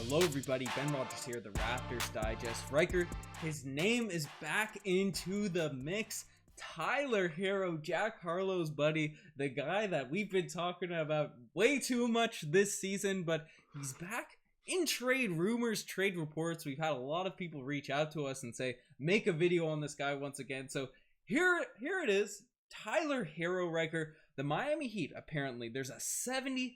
Hello everybody, Ben Rogers here, the Raptors Digest. Riker, his name is back into the mix. Tyler Herro, Jack Harlow's buddy, the guy that we've been talking about way too much this season, but he's back in trade rumors, trade reports. We've had a lot of people reach out to us and say, make a video on this guy once again. So here it is, Tyler Herro, Riker. The Miami Heat, apparently, there's a 75%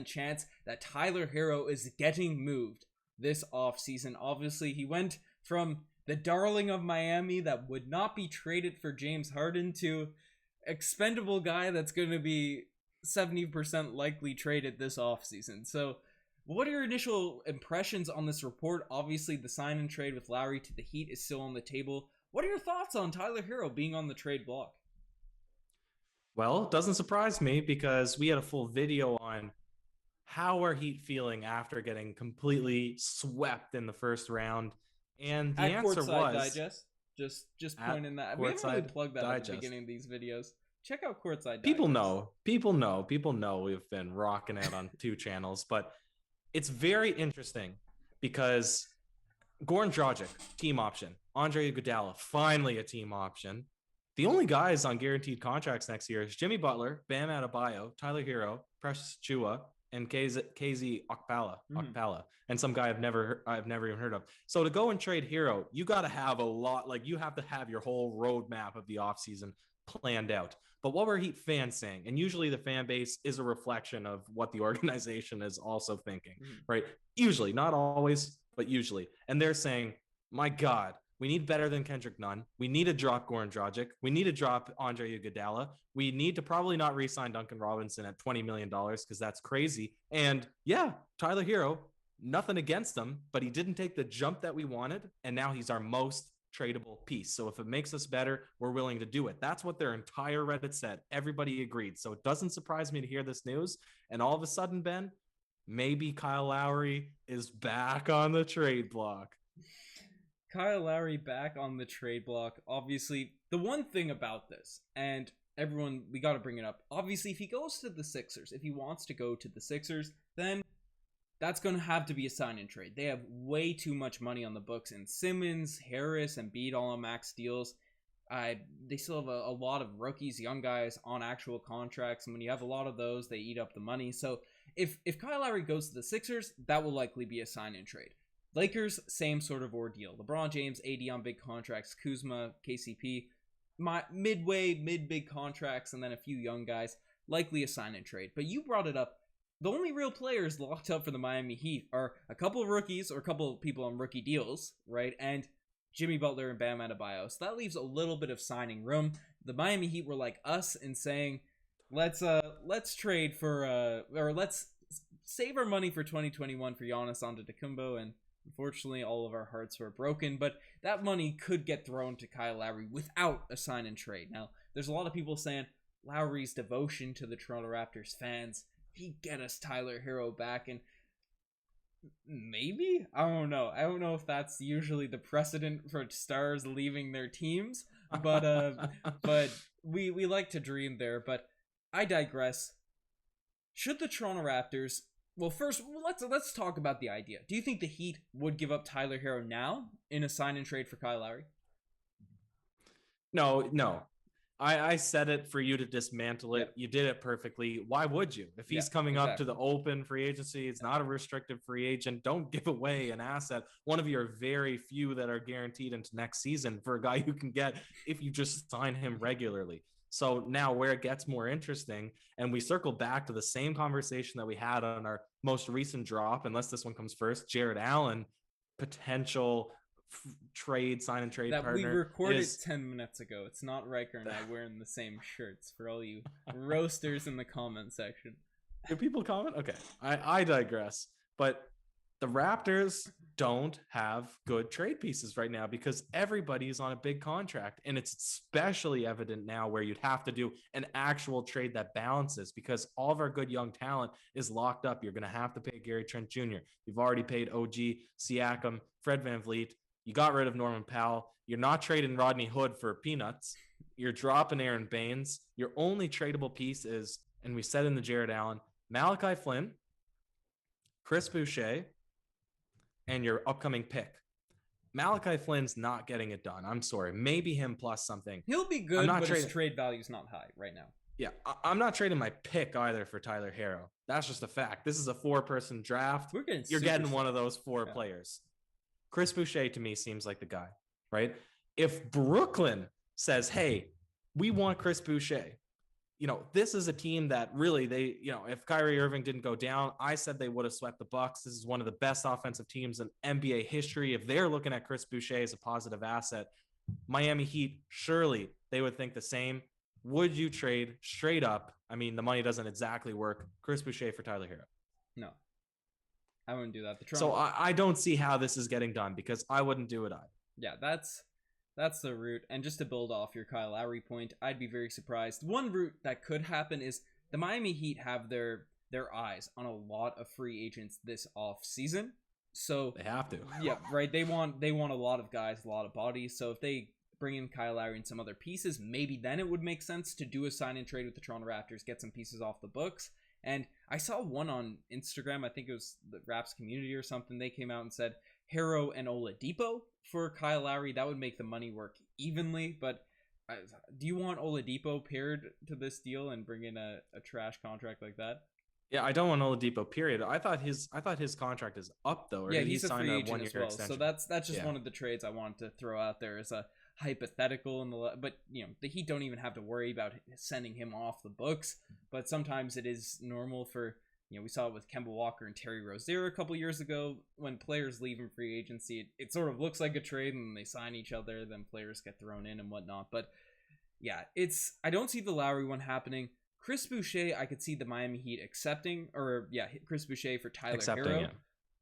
chance that Tyler Herro is getting moved this offseason. Obviously, he went from the darling of Miami that would not be traded for James Harden to expendable guy that's going to be 70% likely traded this offseason. So what are your initial impressions on this report? Obviously, the sign and trade with Lowry to the Heat is still on the table. What are your thoughts on Tyler Herro being on the trade block? Well, it doesn't surprise me because we had a full video on how are Heat feeling after getting completely swept in the first round. And the At Answer Courtside was Digest. Just pointing that. We haven't really plugged that at the beginning of these videos. Check out Courtside Digest. People know we've been rocking it on two channels, but it's very interesting because Goran Dragic, team option. Andre Iguodala, finally a team option. The only guys on guaranteed contracts next year is Jimmy Butler, Bam Adebayo, Tyler Herro, Precious Chua, and KZ Okpala, and some guy I've never even heard of. So to go and trade Herro, you got to have a lot. Like you have to have your whole roadmap of the offseason planned out. But what were Heat fans saying? And usually the fan base is a reflection of what the organization is also thinking, right? Usually, not always, but usually. And they're saying, my God, we need better than Kendrick Nunn. We need to drop Goran Dragic. We need to drop Andre Iguodala. We need to probably not re-sign Duncan Robinson at $20 million because that's crazy. And yeah, Tyler Herro, nothing against him, but he didn't take the jump that we wanted. And now he's our most tradable piece. So if it makes us better, we're willing to do it. That's what their entire Reddit said. Everybody agreed. So it doesn't surprise me to hear this news. And all of a sudden, Ben, maybe Kyle Lowry is back on the trade block. Kyle Lowry back on the trade block. Obviously, the one thing about this, and everyone, we got to bring it up. Obviously, if he goes to the Sixers, if he wants to go to the Sixers, then that's going to have to be a sign-and trade. They have way too much money on the books, and Simmons, Harris, and Embiid all on max deals. They still have a lot of rookies, young guys on actual contracts, and when you have a lot of those, they eat up the money. So if Kyle Lowry goes to the Sixers, that will likely be a sign-and trade. Lakers, same sort of ordeal. LeBron James, AD on big contracts, Kuzma, KCP, mid-big contracts, and then a few young guys, likely a sign-and trade. But you brought it up. The only real players locked up for the Miami Heat are a couple of rookies or a couple of people on rookie deals, right? And Jimmy Butler and Bam Adebayo. So that leaves a little bit of signing room. The Miami Heat were like us in saying, let's trade for or let's save our money for 2021 for Giannis Antetokounmpo, and unfortunately, all of our hearts were broken, but that money could get thrown to Kyle Lowry without a sign and trade. Now, there's a lot of people saying Lowry's devotion to the Toronto Raptors fans, he'd get us Tyler Herro back, and maybe? I don't know. I don't know if that's usually the precedent for stars leaving their teams, but we like to dream there, but I digress. Should the Toronto Raptors... Well, first, let's talk about the idea. Do you think the Heat would give up Tyler Herro now in a sign and trade for Kyle Lowry? No. I said it for you to dismantle it. Yep. You did it perfectly. Why would you? If he's coming up to the open free agency, it's not a restricted free agent. Don't give away an asset, one of your very few that are guaranteed into next season, for a guy you can get if you just sign him regularly. So now where it gets more interesting, and we circle back to the same conversation that we had on our most recent drop, unless this one comes first, Jared Allen, potential sign and trade partner. That we recorded 10 minutes ago. It's not Riker and I wearing the same shirts, for all you roasters in the comment section. Do people comment? Okay, I digress. But the Raptors don't have good trade pieces right now because everybody's on a big contract, and it's especially evident now where you'd have to do an actual trade that balances because all of our good young talent is locked up. You're going to have to pay Gary Trent Jr. You've already paid OG, Siakam, Fred VanVleet. You got rid of Norman Powell. You're not trading Rodney Hood for peanuts. You're dropping Aaron Baines. Your only tradable piece is, and we said in the Jared Allen, Malachi Flynn, Chris Boucher, and your upcoming pick. Malachi Flynn's not getting it done. I'm sorry. Maybe him plus something. He'll be good, but his trade value's not high right now. Yeah, I'm not trading my pick either for Tyler Herro. That's just a fact. This is a 4-person draft. You're getting one of those 4 players. Chris Boucher to me seems like the guy, right? If Brooklyn says, hey, we want Chris Boucher, this is a team that really if Kyrie Irving didn't go down, I said they would have swept the Bucks. This is one of the best offensive teams in NBA history. If they're looking at Chris Boucher as a positive asset, Miami Heat, surely they would think the same. Would you trade straight up? I mean, the money doesn't exactly work. Chris Boucher for Tyler Herro. No, I wouldn't do that. So I don't see how this is getting done because I wouldn't do it either. Yeah, that's the route. And just to build off your Kyle Lowry point, I'd be very surprised. One route that could happen is the Miami Heat have their eyes on a lot of free agents this off season. So they have to. Yeah, right. They want a lot of guys, a lot of bodies. So if they bring in Kyle Lowry and some other pieces, maybe then it would make sense to do a sign and trade with the Toronto Raptors, get some pieces off the books. And I saw one on Instagram, I think it was the Raps community or something, they came out and said Herro and Oladipo for Kyle Lowry. That would make the money work evenly, but do you want Oladipo paired to this deal and bring in a trash contract like that? Yeah, I don't want Oladipo, period. I thought his contract is up though. Or yeah, he's a free agent as well. Extension? So that's just one of the trades I wanted to throw out there as a hypothetical but the Heat don't even have to worry about sending him off the books, but sometimes it is normal for we saw it with Kemba Walker and Terry Rozier a couple years ago. When players leave in free agency, it sort of looks like a trade and they sign each other, then players get thrown in and whatnot. But yeah, I don't see the Lowry one happening. Chris Boucher, I could see the Miami Heat accepting, or Chris Boucher for Tyler Herro,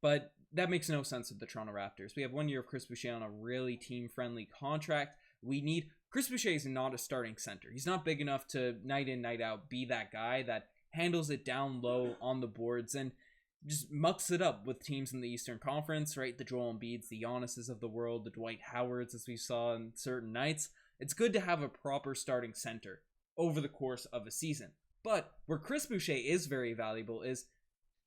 but that makes no sense with the Toronto Raptors. We have 1 year of Chris Boucher on a really team-friendly contract. Chris Boucher is not a starting center. He's not big enough to night in, night out be that guy that handles it down low on the boards and just mucks it up with teams in the Eastern Conference, right? The Joel Embiids, the Giannis's of the world, the Dwight Howards, as we saw on certain nights. It's good to have a proper starting center over the course of a season. But where Chris Boucher is very valuable is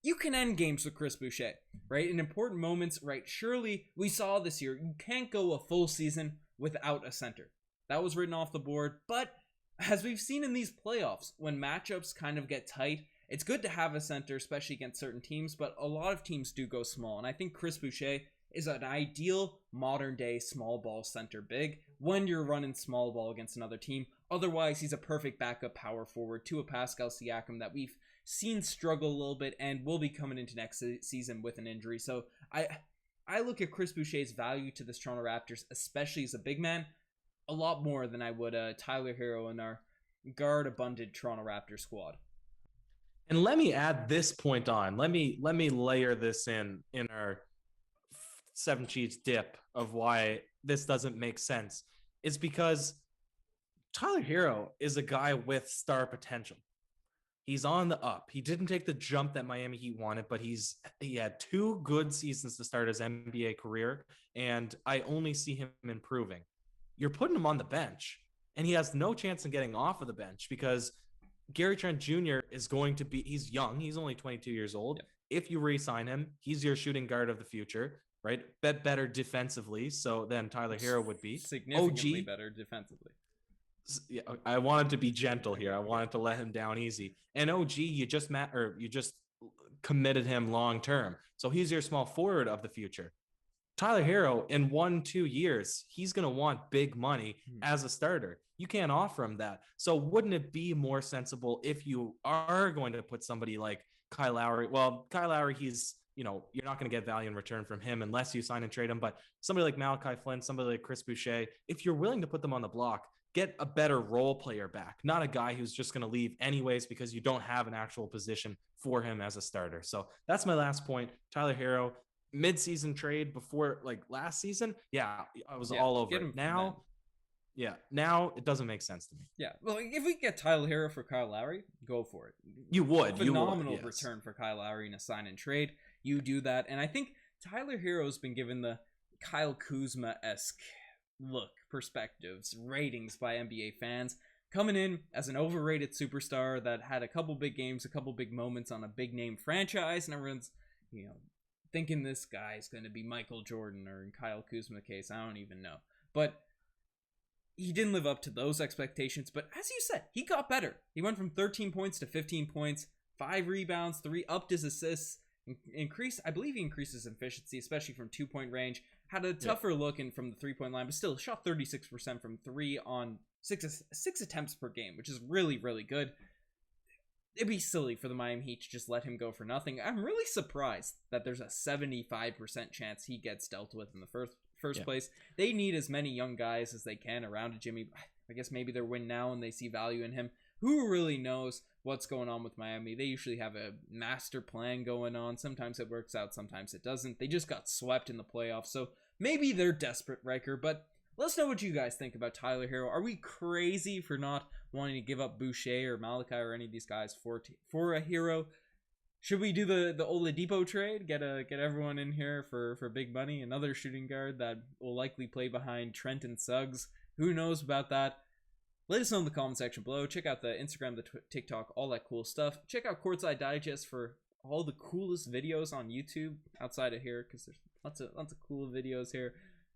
you can end games with Chris Boucher, right? In important moments, right? Surely we saw this year, you can't go a full season without a center. That was written off the board. But as we've seen in these playoffs, when matchups kind of get tight, it's good to have a center, especially against certain teams, but a lot of teams do go small. And I think Chris Boucher is an ideal modern day small ball center big when you're running small ball against another team. Otherwise, he's a perfect backup power forward to a Pascal Siakam that we've seen struggle a little bit and will be coming into next season with an injury. So I look at Chris Boucher's value to the Toronto Raptors, especially as a big man, a lot more than I would Tyler Herro in our guard-abundant Toronto Raptors squad. And let me add this point on. Let me layer this in our 7 Cheats dip of why this doesn't make sense. It's because Tyler Herro is a guy with star potential. He's on the up. He didn't take the jump that Miami Heat wanted, but he had 2 good seasons to start his NBA career, and I only see him improving. You're putting him on the bench, and he has no chance in getting off of the bench because Gary Trent Jr. is going to be, he's young. He's only 22 years old. Yeah. If you re-sign him, he's your shooting guard of the future, right? Bet better defensively so than Tyler Herro would be. Significantly better defensively. Yeah, I wanted to be gentle here. I wanted to let him down easy. And OG, you just committed him long term. So he's your small forward of the future. Tyler Herro, in 1-2 years, he's going to want big money as a starter. You can't offer him that. So wouldn't it be more sensible if you are going to put somebody like Kyle Lowry? Well, Kyle Lowry, he's, you're not going to get value in return from him unless you sign and trade him. But somebody like Malachi Flynn, somebody like Chris Boucher, if you're willing to put them on the block, get a better role player back, not a guy who's just going to leave anyways because you don't have an actual position for him as a starter. So that's my last point. Tyler Herro, mid-season trade before last season. Yeah, I was all over it. Now it doesn't make sense to me. Yeah, well, if we get Tyler Herro for Kyle Lowry, go for it. You would. Phenomenal return for Kyle Lowry in a sign and trade. You do that, and I think Tyler Herro's been given the Kyle Kuzma-esque look, perspectives, ratings by NBA fans, coming in as an overrated superstar that had a couple big games, a couple big moments on a big name franchise, and everyone's thinking this guy's going to be Michael Jordan, or in Kyle Kuzma case, I don't even know. But he didn't live up to those expectations. But as you said, he got better. He went from 13 points to 15 points, 5 rebounds, 3 upped his assists, I believe he increased his efficiency, especially from 2-point range. Had a tougher look in from the 3-point line, but still shot 36% from 3 on 6 attempts per game, which is really, really good. It'd be silly for the Miami Heat to just let him go for nothing. I'm really surprised that there's a 75% chance he gets dealt with in the first place. They need as many young guys as they can around a Jimmy. I guess maybe they're win now and they see value in him. Who really knows what's going on with Miami? They usually have a master plan going on. Sometimes it works out, sometimes it doesn't. They just got swept in the playoffs, so maybe they're desperate, Riker. But let us know what you guys think about Tyler Herro. Are we crazy for not wanting to give up Boucher or Malachi or any of these guys for a hero? Should we do the Oladipo trade? Get everyone in here for big money? Another shooting guard that will likely play behind Trent and Suggs. Who knows about that? Let us know in the comment section below. Check out the Instagram, the TikTok, all that cool stuff. Check out Courtside Digest for all the coolest videos on YouTube outside of here, because there's lots of cool videos here.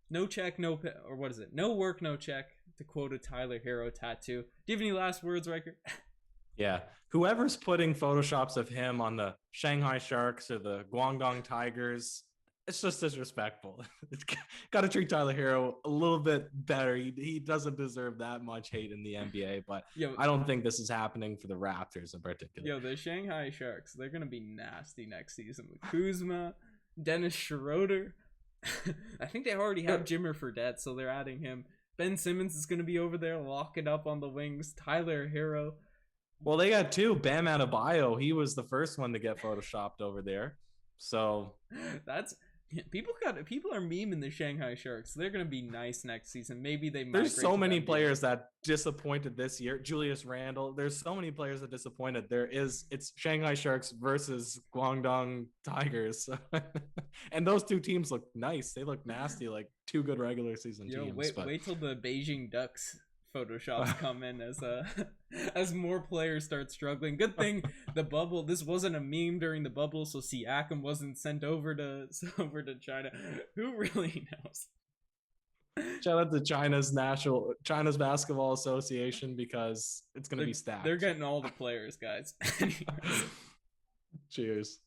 No check, no or what is it? No work, no check. To quote a Tyler Herro tattoo. Do you have any last words, Riker? Yeah. Whoever's putting photoshops of him on the Shanghai Sharks or the Guangdong Tigers, it's just disrespectful. Got to treat Tyler Herro a little bit better. He doesn't deserve that much hate in the NBA, but I don't think this is happening for the Raptors in particular. The Shanghai Sharks, they're going to be nasty next season with Kuzma, Dennis Schroeder. I think they already have Jimmer Fredette, so they're adding him. Ben Simmons is going to be over there locking up on the wings. Tyler Herro. Well, they got 2. Bam Adebayo. He was the first one to get photoshopped over there. So that's people are memeing the Shanghai Sharks. They're going to be nice next season. Maybe they might. There's so many players that disappointed this year. Julius Randle. There's so many players that disappointed. It's Shanghai Sharks versus Guangdong Tigers. And those 2 teams look nice. They look nasty, like 2 good regular season teams. Wait till the Beijing Ducks photoshops come in as more players start struggling. Good thing the bubble, this wasn't a meme during the bubble, so Siakam wasn't sent over to China. Who really knows? Shout out to China's Basketball Association, because it's going to be stacked. They're getting all the players, guys. Cheers.